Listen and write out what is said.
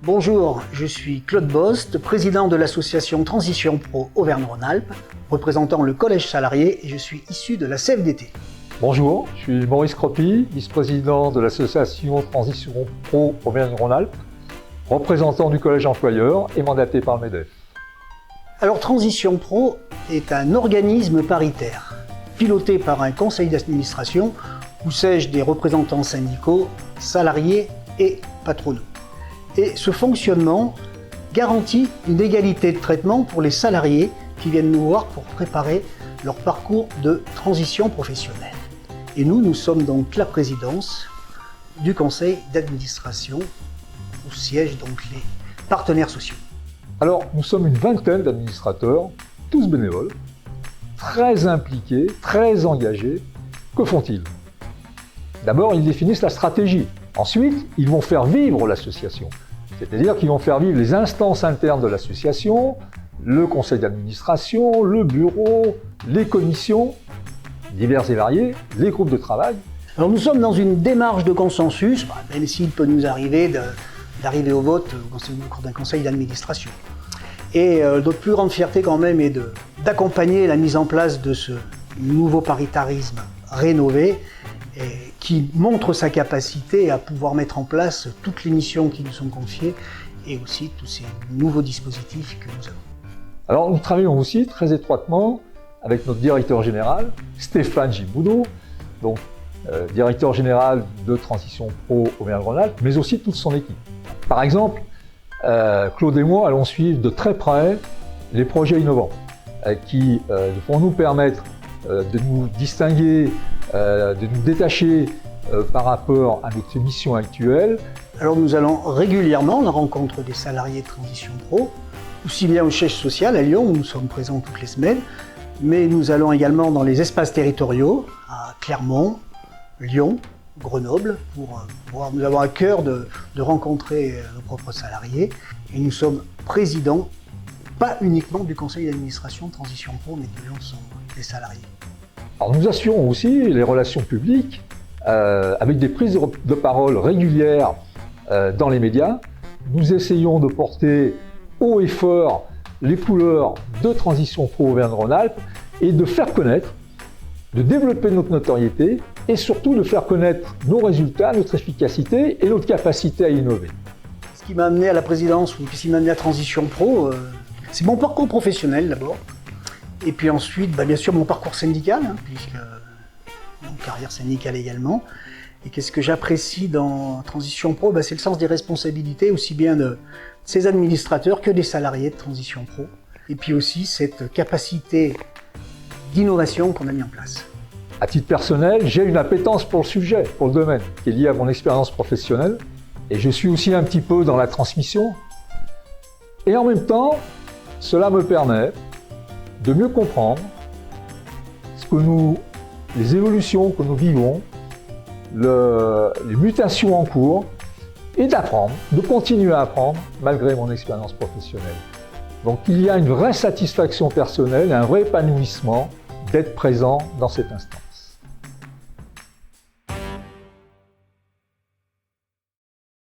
Bonjour, je suis Claude Bost, président de l'association Transition Pro Auvergne-Rhône-Alpes, représentant le collège salarié et je suis issu de la CFDT. Bonjour, je suis Maurice Croppy, vice-président de l'association Transition Pro Auvergne-Rhône-Alpes, représentant du collège employeur et mandaté par le MEDEF. Alors Transition Pro est un organisme paritaire, piloté par un conseil d'administration où siègent des représentants syndicaux, salariés et patronaux. Et ce fonctionnement garantit une égalité de traitement pour les salariés qui viennent nous voir pour préparer leur parcours de transition professionnelle. Et nous sommes donc la présidence du conseil d'administration où siègent donc les partenaires sociaux. Alors, nous sommes une vingtaine d'administrateurs, tous bénévoles, très impliqués, très engagés. Que font-ils? D'abord, ils définissent la stratégie. Ensuite, ils vont faire vivre l'association. C'est-à-dire qu'ils vont faire vivre les instances internes de l'association, le conseil d'administration, le bureau, les commissions, diverses et variées, les groupes de travail. Alors nous sommes dans une démarche de consensus, même s'il peut nous arriver d'arriver au vote au cours d'un conseil d'administration. Et notre plus grande fierté quand même est d'accompagner la mise en place de ce nouveau paritarisme rénové et qui montre sa capacité à pouvoir mettre en place toutes les missions qui nous sont confiées et aussi tous ces nouveaux dispositifs que nous avons. Alors nous travaillons aussi très étroitement avec notre directeur général, Stéphane Giboudot, donc directeur général de Transition Pro Auvergne-Rhône-Alpes, mais aussi toute son équipe. Par exemple, Claude et moi allons suivre de très près les projets innovants qui vont nous permettre de nous distinguer, de nous détacher par rapport à notre mission actuelle. Alors nous allons régulièrement à la rencontre des salariés de Transition Pro, aussi bien au siège social à Lyon où nous sommes présents toutes les semaines, mais nous allons également dans les espaces territoriaux à Clermont, Lyon, Grenoble, pour nous avons à cœur de rencontrer nos propres salariés. Et nous sommes présidents, pas uniquement du conseil d'administration de Transition Pro, mais de l'ensemble des salariés. Alors nous assurons aussi les relations publiques avec des prises de parole régulières dans les médias. Nous essayons de porter haut et fort les couleurs de Transition Pro Auvergne-Rhône-Alpes et de faire connaître, de développer notre notoriété et surtout de faire connaître nos résultats, notre efficacité et notre capacité à innover. Ce qui m'a amené à la présidence ou ce qui m'a amené à Transition Pro, c'est mon parcours professionnel d'abord. Et puis ensuite, bien sûr, mon parcours syndical, puisque mon carrière syndicale également. Et qu'est-ce que j'apprécie dans Transition Pro? C'est le sens des responsabilités, aussi bien de ces administrateurs que des salariés de Transition Pro. Et puis aussi cette capacité d'innovation qu'on a mis en place. À titre personnel, j'ai une appétence pour le sujet, pour le domaine, qui est lié à mon expérience professionnelle. Et je suis aussi un petit peu dans la transmission. Et en même temps, cela me permet de mieux comprendre les évolutions que nous vivons, les mutations en cours, et d'apprendre, de continuer à apprendre malgré mon expérience professionnelle. Donc il y a une vraie satisfaction personnelle, un vrai épanouissement d'être présent dans cet instant.